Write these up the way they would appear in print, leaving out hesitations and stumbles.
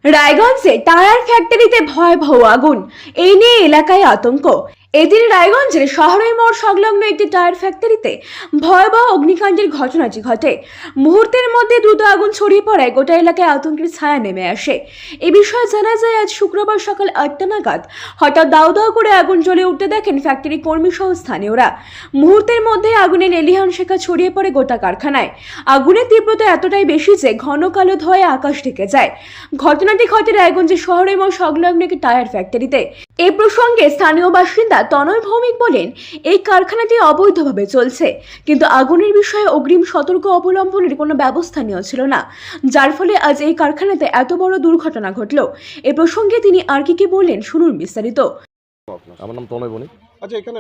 রায়গঞ্জে টায়ার ফ্যাক্টরিতে ভয়াবহ আগুন, এই নিয়ে এলাকায় আতঙ্ক। এদিন রায়গঞ্জের শহরের মোড় সংলগ্ন একটি টায়ার ফ্যাক্টরিতে ভয়াবহ অগ্নিকাণ্ডের ঘটনাটি ঘটে। মুহূর্তের মধ্যে দ্রুত আগুন ছড়িয়ে পড়ায় গোটা এলাকায় আতঙ্কের ছায়া নেমে আসে। এ বিষয়ে জানা যায়, আজ শুক্রবার সকাল 8টা নাগাদ হঠাৎ দাউ দাউ করে আগুন জ্বলে উঠতে দেখেন ফ্যাক্টরি কর্মী সহ স্থানীয়রা। মুহূর্তের মধ্যে আগুনের লেলিহান শিখা ছড়িয়ে পড়ে গোটা কারখানায়। আগুনের তীব্রতা এতটাই বেশি যে ঘন কালো ধোঁয়ায় আকাশ ঢেকে যায়। ঘটনাটি ঘটে রায়গঞ্জের শহরের মোড় সংলগ্ন একটি টায়ার ফ্যাক্টরিতে। এ প্রসঙ্গে স্থানীয় বাসিন্দা তনয় ভৌমিক বলেন, এই কারখানাটি অবৈধভাবে চলছে, কিন্তু আগুনের বিষয়ে অগ্রিম সতর্ক অবলম্বনের কোনো ব্যবস্থা নেওয়া ছিল না, যার ফলে আজ এই কারখানাতে এত বড় দুর্ঘটনা ঘটল। এ প্রসঙ্গে তিনি আর কি বললেন শুনুন বিস্তারিত। আমার নাম তনয় বণিক। আচ্ছা, এখানে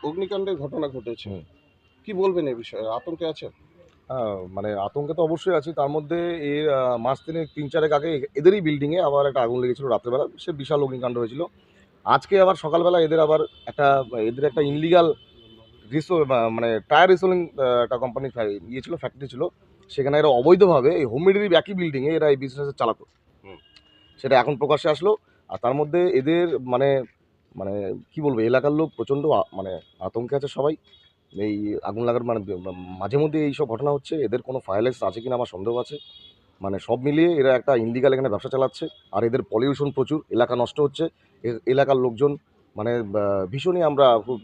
অগ্নিকাণ্ডের ঘটনা ঘটেছে, কি বলবেন এই বিষয়ে? আতঙ্কে আছেন? মানে আতঙ্কে তো অবশ্যই আছি। তার মধ্যে এর মাস তিন চারেক আগে এদেরই বিল্ডিংয়ে আবার একটা আগুন লেগেছিল রাত্রেবেলা, সে বিশাল অগ্নিকাণ্ড হয়েছিল। আজকে আবার সকালবেলা এদের একটা ইনলিগাল মানে টায়ার রিসোলিং একটা কোম্পানি ছিল, ফ্যাক্টরি ছিল। সেখানে এরা অবৈধভাবে এই হোমমেডেরই একই বিল্ডিংয়ে এরা এই বিজনেস চালাতো। সেটা এখন প্রকাশ্যে আসলো। আর তার মধ্যে এদের মানে মানে কি বলবো, এলাকার লোক প্রচণ্ড মানে আতঙ্কে আছে সবাই। এই আগুন লাগার মাঝে মধ্যে এইসব ঘটনা হচ্ছে। এদের কোনো ফায়ার আছে কিনা আমার সন্দেহ আছে। মানে সব মিলিয়ে এরা একটা ইনলিগাল এখানে ব্যবসা চালাচ্ছে। আর এদের পলিউশন প্রচুর, এলাকা নষ্ট হচ্ছে। এলাকার লোকজন মানে ভীষণই আমরা খুব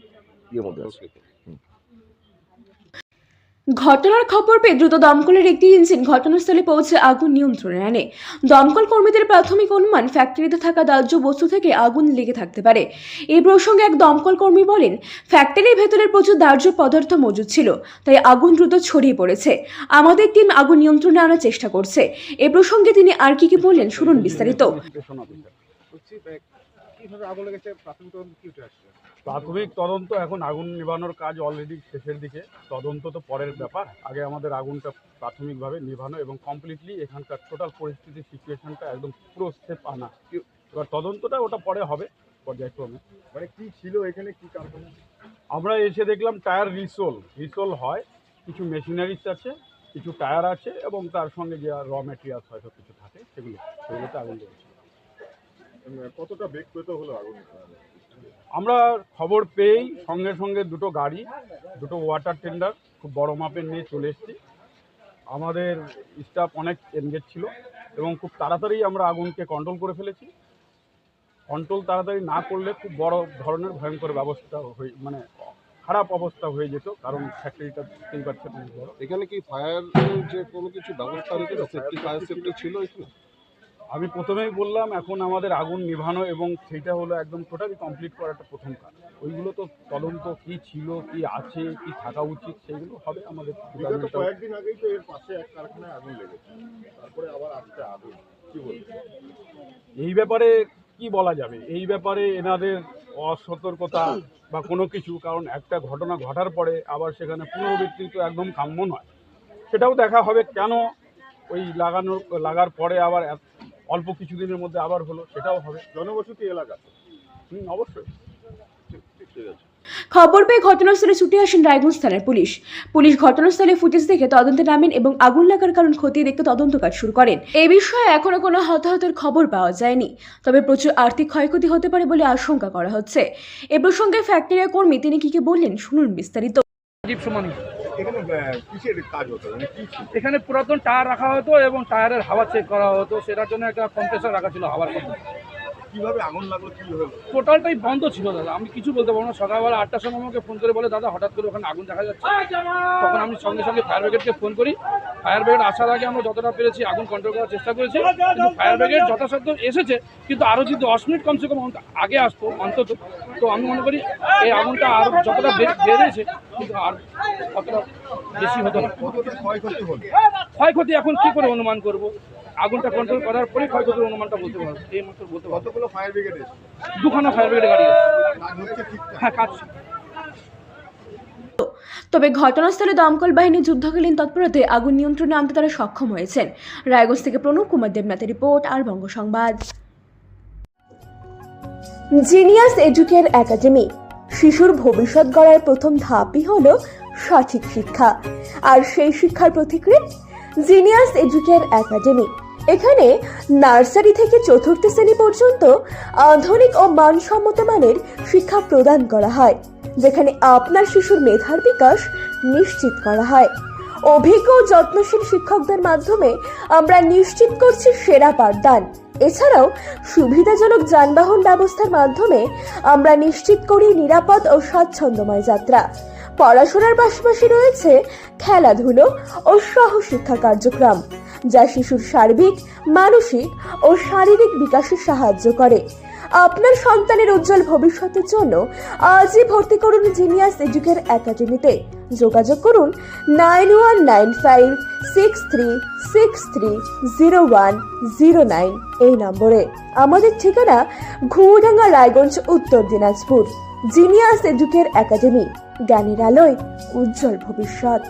ইয়ের মধ্যে আছি। ঘটনার খবর পেয়ে দ্রুত দমকলের একটি ইঞ্জিন ঘটনাস্থলে পৌঁছে আগুন নিয়ন্ত্রণে আনে। দমকল কর্মীদের প্রাথমিক অনুমান, ফ্যাক্টরিতে থাকা দাহ্য বস্তু থেকে আগুন লেগে থাকতে পারে। এই প্রসঙ্গে এক দমকল কর্মী বলেন, ফ্যাক্টরির ভেতরে প্রচুর দাহ্য পদার্থ মজুদ ছিল, তাই আগুন দ্রুত ছড়িয়ে পড়েছে। আমাদের টিম আগুন নিয়ন্ত্রণে আনার চেষ্টা করছে। এ প্রসঙ্গে তিনি আর কি বললেন শুনুন বিস্তারিত। প্রাথমিক তদন্ত, এখন আগুন নিভানোর কাজ অলরেডি শেষের দিকে। তদন্ত তো পরের ব্যাপার, আগে আমাদের আগুনটা প্রাথমিকভাবে নিভানো এবং কমপ্লিটলি এখানকার টোটাল পরিস্থিতি সিচুয়েশনটা একদম পুরো সেফ আনা। এবার তদন্তটা ওটা পরে হবে পর্যায়ক্রমে। মানে কি ছিল এখানে, কি কারখানা? আমরা এসে দেখলাম টায়ার রিসোল হয়, কিছু মেশিনারিজ আছে, কিছু টায়ার আছে এবং তার সঙ্গে যে র ম্যাটেরিয়ালস হয়তো কিছু থাকে সেগুলোতে আগুন লেগেছে। কতটা বেগ পেতে হলো আগুন? আমরা খবর পেয়েই সঙ্গে সঙ্গে দুটো গাড়ি, দুটো ওয়াটার টেন্ডার খুব বড় মাপের নিয়ে চলে এসেছি। আমাদের স্টাফ অনেক এনগেজ ছিল এবং খুব তাড়াতাড়ি আমরা আগুনকে কন্ট্রোল করে ফেলেছি। কন্ট্রোল তাড়াতাড়ি না করলে খুব বড় ধরনের ভয়ঙ্কর ব্যবস্থা মানে খারাপ অবস্থা হয়ে যেত, কারণ ফ্যাক্টরিটা বুঝতেই পারছেন অনেক বড়। এখানে কি ফায়ার যে কোনো কিছু ব্যবস্থা রেখেছে? ফায়ার সেফটি ছিল এখানে? আমি প্রথমেই বললাম, এখন আমাদের আগুন নিভানো এবং সেইটা হলো একদম টোটালি কমপ্লিট করা একটা প্রথম কাজ। ওইগুলো তো তদন্ত কি ছিল, কি আছে, কি থাকা উচিত, সেগুলো হবে আমাদের। কয়েকদিন আগেই তো এর পাশে এক কারখানায় আগুন লেগেছে, তারপরে আবার আজকে আগুন, কি বলবো এই ব্যাপারে? কি বলা যাবে এই ব্যাপারে? এনাদের অসতর্কতা বা কোনো কিছু, কারণ একটা ঘটনা ঘটার পরে আবার সেখানে পুনরাবৃত্তি তো একদম কাম্য নয়। সেটাও দেখা হবে কেন ওই লাগার পরে আবার অল্প কিছুদিনের মধ্যে আবার হলো, সেটাও হবে। জনবসতি এলাকা। অবশ্যই। ঠিক আছে। খবর পেয়ে ঘটনাস্থলে ছুটে আসেন রায়গঞ্জ থানার পুলিশ ঘটনাস্থলে ফুটেজ দেখে তদন্তে নামেন এবং আগুন লাগার কারণ খতিয়ে দেখতে তদন্ত কাজ শুরু করেন। এই বিষয়ে এখনো কোনো হতাহতের খবর পাওয়া যায়নি, তবে প্রচুর আর্থিক ক্ষয়ক্ষতি হতে পারে বলে আশঙ্কা করা হচ্ছে। এ প্রসঙ্গে ফ্যাক্টরির কর্মী তিনি কি বললেন শুনুন বিস্তারিত। এখানে কিসের কাজ হতো, মানে কি ছিল? এখানে পুরাতন টায়ার রাখা হতো এবং টায়ারের হাওয়া চেক করা হতো, সেটার জন্য একটা কম্প্রেসার রাখা ছিল, হাওয়ার কম্প্রেসার। কিভাবে আগুন লাগলো, কি হলো? টোটালটাই বন্ধ ছিল দাদা, আমি কিছু বলতে পারবো না। সকালবেলা 8টার সময় আমাকে ফোন করে বলে, দাদা হঠাৎ করে ওখানে আগুন দেখা যাচ্ছে। তখন আমি সঙ্গে সঙ্গে ফায়ার ব্রিগেডকে ফোন করি। ফায়ার ব্রিগেড আসার আগে আমরা যতটা পেরেছি আগুন কন্ট্রোল করার চেষ্টা করেছি, কিন্তু ফায়ার ব্রিগেড যথাসাধ্য এসেছে, কিন্তু আরও যদি 10 মিনিট কমসে কম আগে আসতো অন্তত, তো আমি মনে করি এই আগুনটা আর যতটা বেড়েছে কিন্তু আর কতটা বেশি হতো না। ক্ষয়ক্ষতি হলো? ক্ষয়ক্ষতি এখন কি করে অনুমান করব? আগুনটা কন্ট্রোল করার পরে ক্ষয়ক্ষতির অনুমানটা বলতে পারবো। এই মাত্র বলতে পারবো। কতগুলো ফায়ার ব্রিগেড এসেছে? দুখানা ফায়ার ব্রিগেড গাড়ি আছে। কাজ হচ্ছে ঠিকঠাক? হ্যাঁ, কাজ। তবে ঘটনাস্থলে দমকল বাহিনী যুদ্ধকালীন তৎপরতায় আগুন নিয়ন্ত্রণে আনতে তারা সক্ষম হয়েছেন। রায়গঞ্জ থেকে প্রণব কুমার দেবনাথের রিপোর্ট, আর বঙ্গ সংবাদ। জিনিয়াস এডুকেয়ার একাডেমি, শিশুর ভবিষ্যৎ গড়ার প্রথম ধাপই হলো সঠিক শিক্ষা, আর সেই শিক্ষার প্রতিক্রিয়া জিনিয়াস এডুকেয়ার একাডেমি। এখানে নার্সারি থেকে চতুর্থ শ্রেণী পর্যন্ত আধুনিক ও মানসম্মত মানের শিক্ষা প্রদান করা হয়, যেখানে আপনার শিশুর মেধার বিকাশ নিশ্চিত করা হয়। অভিজ্ঞ ও যত্নশীল শিক্ষকদের মাধ্যমে আমরা নিশ্চিত করছি সেরা পাঠদান। এছাড়াও সুবিধাজনক যানবাহন ব্যবস্থার মাধ্যমে আমরা নিশ্চিত করি নিরাপদ ও স্বাচ্ছন্দ্যময় যাত্রা। পড়াশোনার পাশাপাশি রয়েছে খেলাধুলো ও সহশিক্ষা কার্যক্রম, যা শিশুর সার্বিক, মানসিক ও শারীরিক বিকাশে সাহায্য করে। আপনার সন্তানের উজ্জ্বল ভবিষ্যতের জন্য আজই ভর্তি করুন জিনিয়াস এডুকের একাডেমিতে। যোগাযোগ করুন 919563630109 এই নম্বরে। আমাদের ঠিকানা ঘুমডাঙ্গা, রায়গঞ্জ, উত্তর দিনাজপুর। জিনিয়াস এডুকের একাডেমি, জ্ঞানের আলোয় উজ্জ্বল ভবিষ্যৎ।